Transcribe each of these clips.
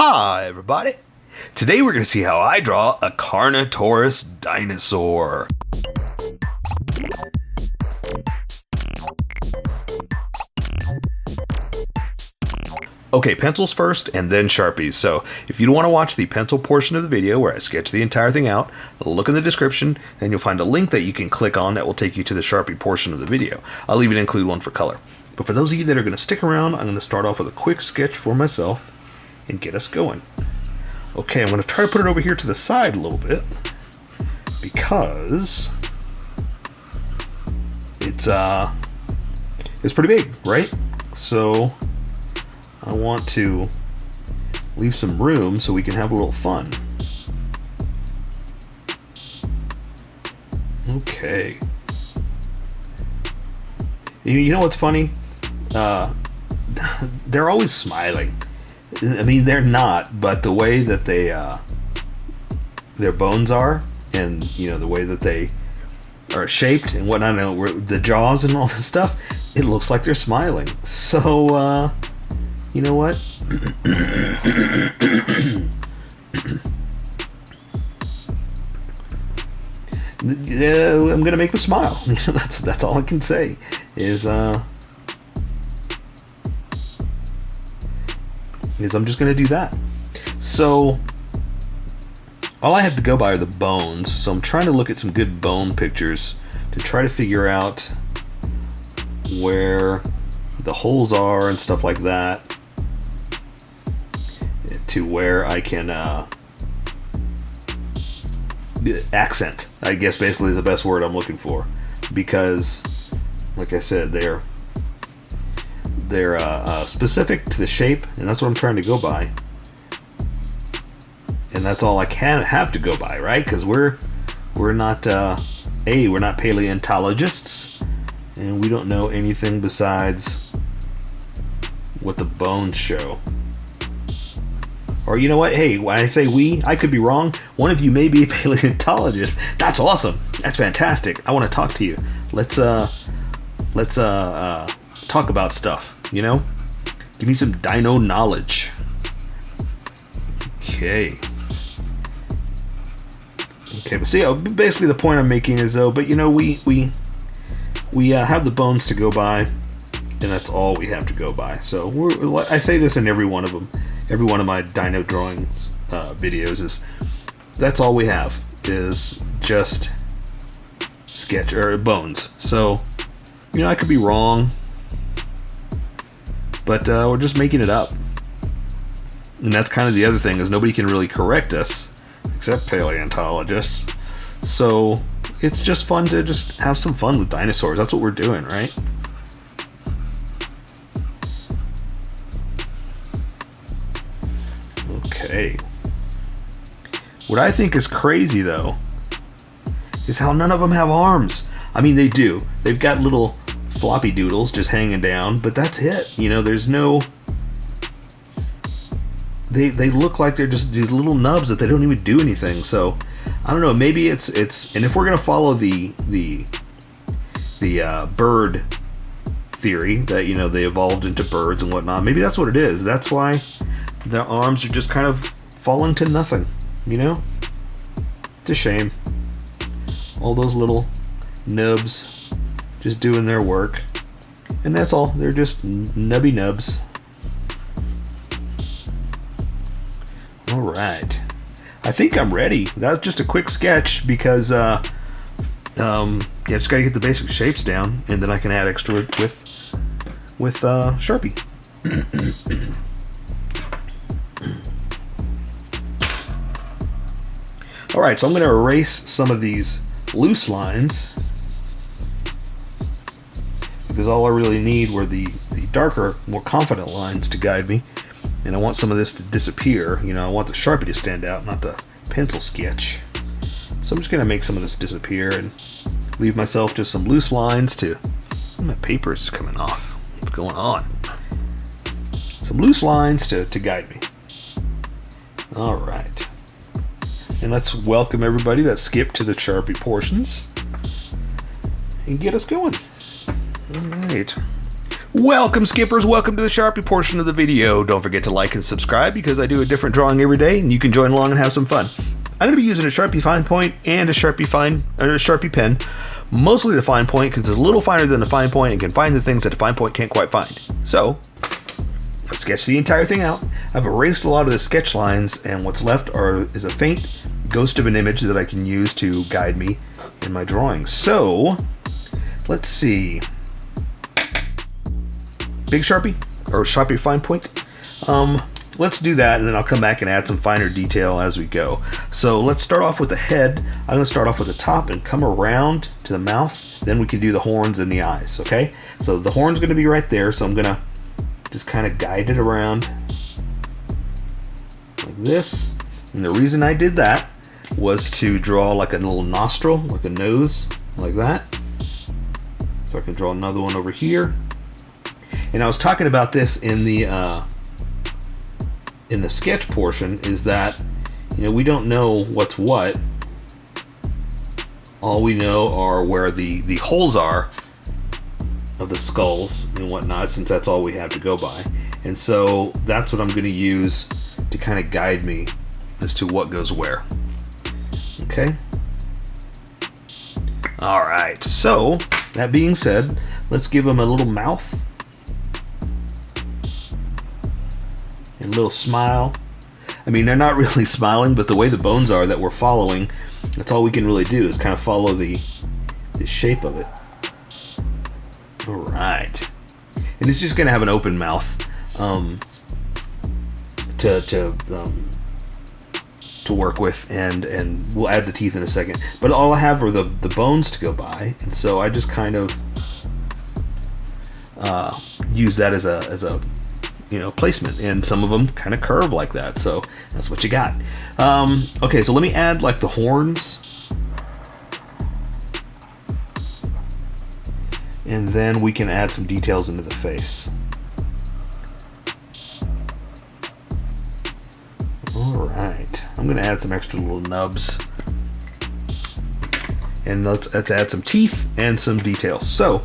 Hi everybody! Today we're going to see how I draw a Carnotaurus Dinosaur. Okay, pencils first and then Sharpies. So if you don't want to watch the pencil portion of the video where I sketch the entire thing out, look in the description and you'll find a link that you can click on that will take you to the Sharpie portion of the video. I'll even include one for color. But for those of you that are going to stick around, I'm going to start off with a quick sketch for myself and get us going. Okay, I'm going to try to put it over here to the side a little bit because it's pretty big, right? So I want to leave some room so we can have a little fun. Okay. You know what's funny? They're always smiling. I mean, they're not, but the way that they, their bones are, and, you know, the way that they are shaped and whatnot, the jaws and all this stuff, it looks like they're smiling. So, you know what? I'm gonna make them smile. That's all I can say. Is I'm just gonna do that. So all I have to go by are the bones. So I'm trying to look at some good bone pictures to try to figure out where the holes are and stuff like that, to where I can accent, I guess, basically is the best word I'm looking for, because like I said, they're specific to the shape, and that's what I'm trying to go by, and that's all I can have to go by, right? Because we're not we're not paleontologists, and we don't know anything besides what the bones show. Or you know what? Hey, when I say we, I could be wrong. One of you may be a paleontologist. That's awesome. That's fantastic. I want to talk to you. Let's talk about stuff. You know, give me some dino knowledge. Okay. But see, basically the point I'm making is though, but you know, we have the bones to go by, and that's all we have to go by. So I say this in every one of them. Every one of my dino drawings videos is that's all we have is just sketch or bones. So, you know, I could be wrong, but we're just making it up. And that's kind of the other thing, is nobody can really correct us except paleontologists. So it's just fun to just have some fun with dinosaurs. That's what we're doing, right? Okay. What I think is crazy, though, is how none of them have arms. I mean, they do. They've got little floppy doodles just hanging down, but that's it. You know, there's no... They look like they're just these little nubs that they don't even do anything. So, I don't know. Maybe it's... And if we're going to follow the bird theory, that, you know, they evolved into birds and whatnot, maybe that's what it is. That's why their arms are just kind of falling to nothing, you know? It's a shame. All those little nubs just doing their work. And that's all. They're just nubby nubs. Alright. I think I'm ready. That was just a quick sketch because, yeah, just gotta get the basic shapes down, and then I can add extra with Sharpie. Alright, so I'm going to erase some of these loose lines, because all I really need were the darker, more confident lines to guide me, and I want some of this to disappear. You know, I want the Sharpie to stand out, not the pencil sketch. So I'm just going to make some of this disappear and leave myself just some loose lines to... My paper is coming off. What's going on? Some loose lines to guide me. Alright. And let's welcome everybody that skipped to the Sharpie portions and get us going. Alright. Welcome skippers, welcome to the Sharpie portion of the video. Don't forget to like and subscribe because I do a different drawing every day and you can join along and have some fun. I'm going to be using a Sharpie fine point and a Sharpie pen, mostly the fine point because it's a little finer than the fine point and can find the things that the fine point can't quite find. So, let's sketch the entire thing out. I've erased a lot of the sketch lines and what's left is a faint ghost of an image that I can use to guide me in my drawing. So, let's see. Big Sharpie or Sharpie fine point. Let's do that and then I'll come back and add some finer detail as we go. So let's start off with the head. I'm going to start off with the top and come around to the mouth. Then we can do the horns and the eyes, okay? So the horn's going to be right there, so I'm going to just kind of guide it around like this. And the reason I did that was to draw like a little nostril, like a nose, like that. So I can draw another one over here. And I was talking about this in the sketch portion, is that, you know, we don't know what's what. All we know are where the holes are of the skulls and whatnot, since that's all we have to go by. And so that's what I'm going to use to kind of guide me as to what goes where. Okay. All right. So that being said, let's give them a little mouth. And a little smile. I mean, they're not really smiling, but the way the bones are that we're following, that's all we can really do is kind of follow the shape of it. All right. And it's just going to have an open mouth to work with, and we'll add the teeth in a second. But all I have are the bones to go by, and so I just kind of use that as a placement, and some of them kind of curve like that, so that's what you got. Okay, so let me add like the horns, and then we can add some details into the face. All right, I'm gonna add some extra little nubs, and let's add some teeth and some details. So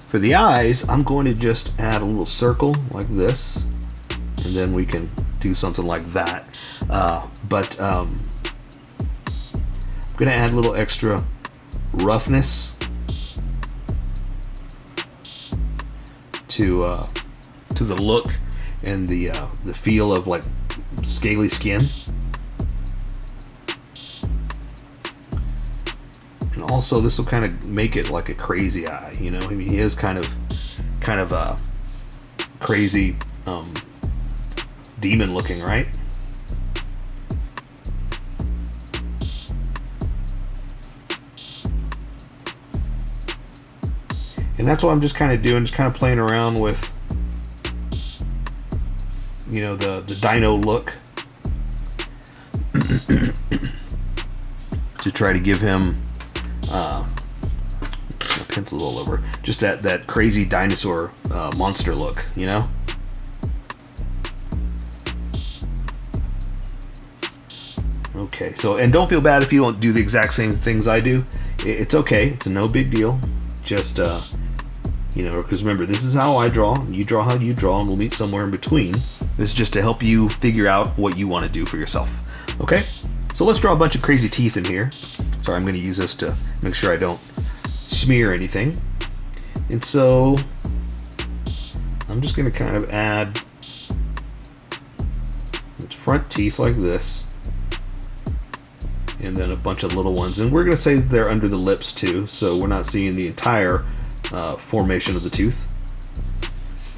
for the eyes, I'm going to just add a little circle like this. And then we can do something like that. I'm going to add a little extra roughness to the look and the feel of like scaly skin. And also this will kind of make it like a crazy eye, you know? I mean, he is kind of a crazy demon looking, right? And that's what I'm just kind of doing, just kind of playing around with, you know, the dino look to try to give him my pencil's all over, just that crazy dinosaur monster look, you know? Okay, so, and don't feel bad if you don't do the exact same things I do. It's okay, it's no big deal. Just, you know, because remember, this is how I draw, you draw how you draw, and we'll meet somewhere in between. This is just to help you figure out what you want to do for yourself. Okay, so let's draw a bunch of crazy teeth in here. Sorry, I'm going to use this to make sure I don't smear anything. And so, I'm just going to kind of add its front teeth like this. And then a bunch of little ones, and we're going to say that they're under the lips too, so we're not seeing the entire formation of the tooth.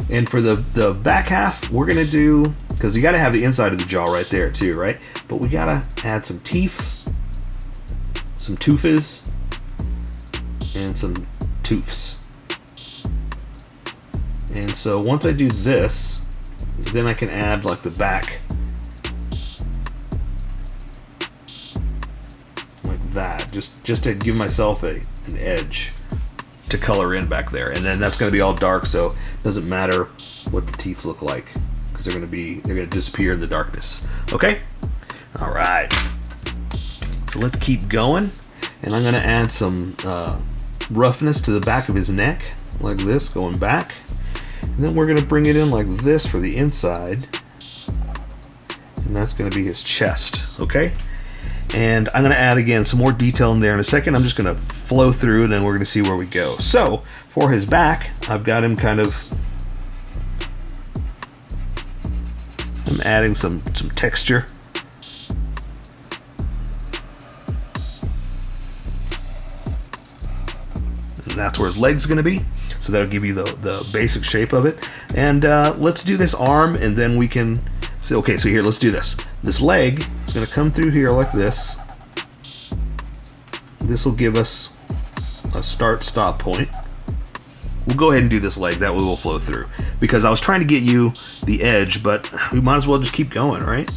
And for the back half, we're going to do, because you got to have the inside of the jaw right there too, right? But we got to add some teeth, some toofes, and some toofs. And so once I do this, then I can add like the back that, just to give myself an edge to color in back there. And then that's going to be all dark, so it doesn't matter what the teeth look like, because they're going to disappear in the darkness. Okay, all right, so let's keep going, and I'm going to add some roughness to the back of his neck like this, going back. And then we're going to bring it in like this for the inside. And that's going to be his chest, okay? And I'm going to add again some more detail in there in a second. I'm just going to flow through and then we're going to see where we go. So for his back, I've got him kind of, I'm adding some texture. And that's where his leg's going to be. So that'll give you the basic shape of it. And let's do this arm and then we can, so, okay, so here, let's do this. This leg is going to come through here like this. This will give us a start-stop point. We'll go ahead and do this leg, that way we'll flow through. Because I was trying to get you the edge, but we might as well just keep going, right?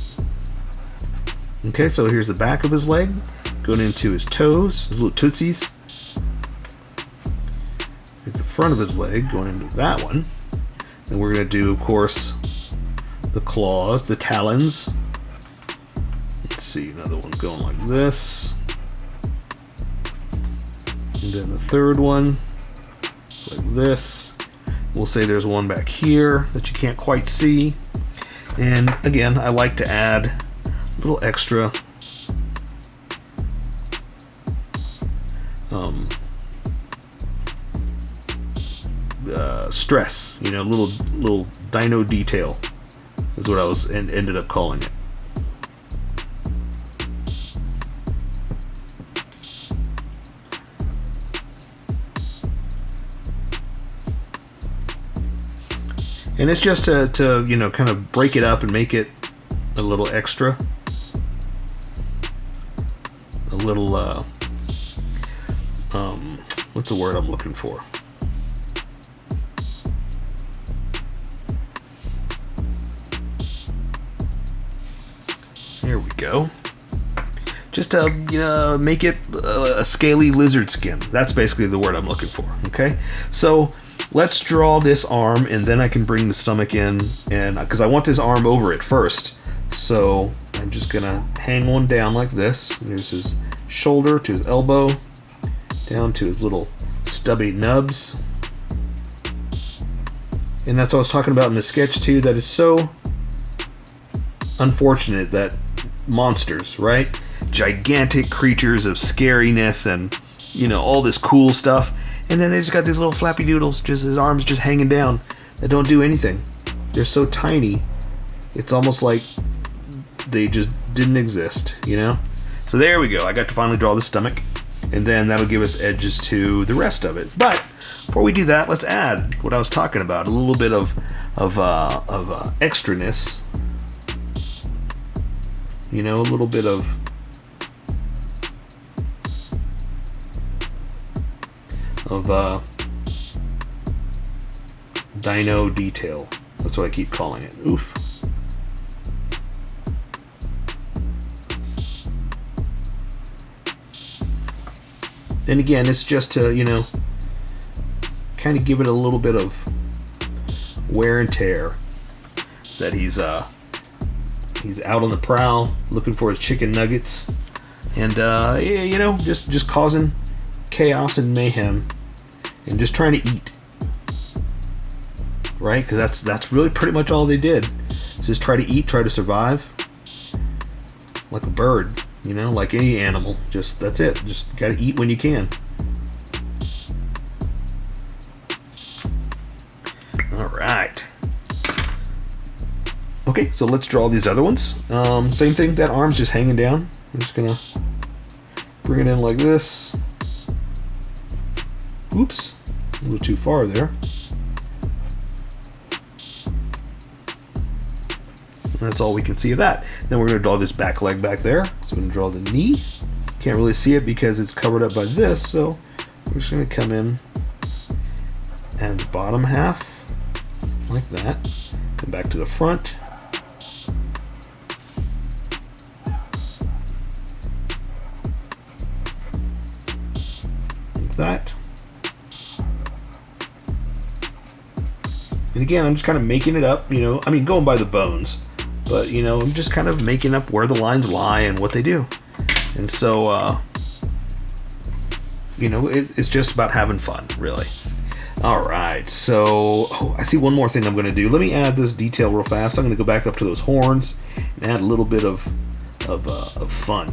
Okay, so here's the back of his leg, going into his toes, his little tootsies. Here's the front of his leg, going into that one. And we're going to do, of course, the claws, the talons. Let's see, another one going like this. And then the third one, like this. We'll say there's one back here that you can't quite see. And again, I like to add a little extra stress, you know, little dino detail is what I was ended up calling it. And it's just to you know, kind of break it up and make it a little extra, a little what's the word I'm looking for? There we go. Just to, you know, make it a scaly lizard skin. That's basically the word I'm looking for. Okay, so let's draw this arm, and then I can bring the stomach in, and because I want this arm over it first, so I'm just gonna hang one down like this. There's his shoulder to his elbow, down to his little stubby nubs, and that's what I was talking about in the sketch too. That is so unfortunate that monsters, right? Gigantic creatures of scariness and, you know, all this cool stuff. And then they just got these little flappy doodles, just his arms just hanging down that don't do anything. They're so tiny, it's almost like they just didn't exist, you know? So there we go. I got to finally draw the stomach, and then that'll give us edges to the rest of it. But before we do that, let's add what I was talking about, a little bit of extraness. You know, a little bit of dino detail. That's what I keep calling it. Oof. And again, it's just to, you know, kind of give it a little bit of wear and tear. That he's out on the prowl looking for his chicken nuggets, and you know, just causing chaos and mayhem, and just trying to eat, right? Because that's really pretty much all they did. Just try to eat, try to survive, like a bird, you know, like any animal. Just that's it. Just gotta eat when you can. All right. Okay, so let's draw these other ones. Same thing. That arm's just hanging down. I'm just gonna bring it in like this. Oops, a little too far there. That's all we can see of that. Then we're going to draw this back leg back there. So we're going to draw the knee. Can't really see it because it's covered up by this, so we're just going to come in and the bottom half like that. Come back to the front. Like that. And again, I'm just kind of making it up, you know, I mean, going by the bones, but, you know, I'm just kind of making up where the lines lie and what they do. And so, you know, it's just about having fun, really. Alright, so I see one more thing I'm going to do. Let me add this detail real fast. I'm going to go back up to those horns and add a little bit of fun.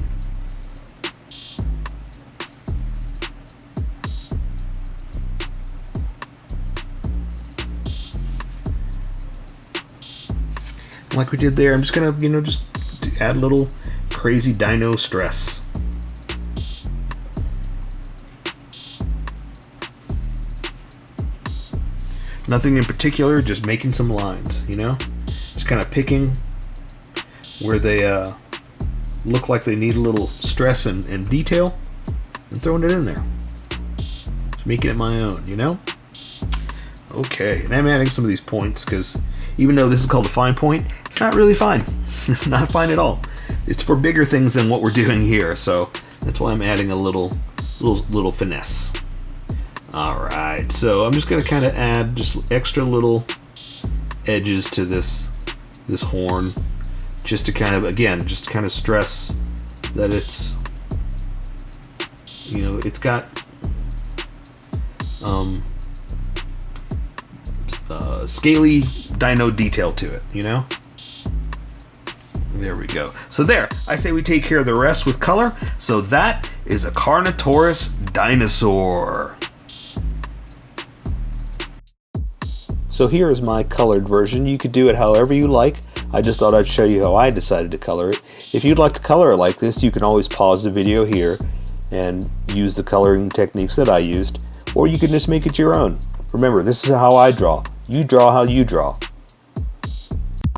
Like we did there, I'm just going to, just add a little crazy dino stress. Nothing in particular, just making some lines, Just kind of picking where they look like they need a little stress and detail and throwing it in there. Just making it my own, Okay, and I'm adding some of these points because even though this is called a fine point, it's not really fine. It's not fine at all. It's for bigger things than what we're doing here, so that's why I'm adding a little finesse. Alright, so I'm just going to kind of add just extra little edges to this horn, just to kind of, again, just kind of stress that it's, it's got scaly dino detail to it, There we go. So there, I say we take care of the rest with color. So that is a Carnotaurus Dinosaur. So here is my colored version. You could do it however you like. I just thought I'd show you how I decided to color it. If you'd like to color it like this, you can always pause the video here and use the coloring techniques that I used, or you can just make it your own. Remember, this is how I draw. You draw how you draw.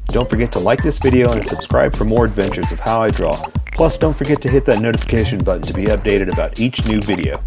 Don't forget to like this video and subscribe for more adventures of how I draw. Plus, don't forget to hit that notification button to be updated about each new video.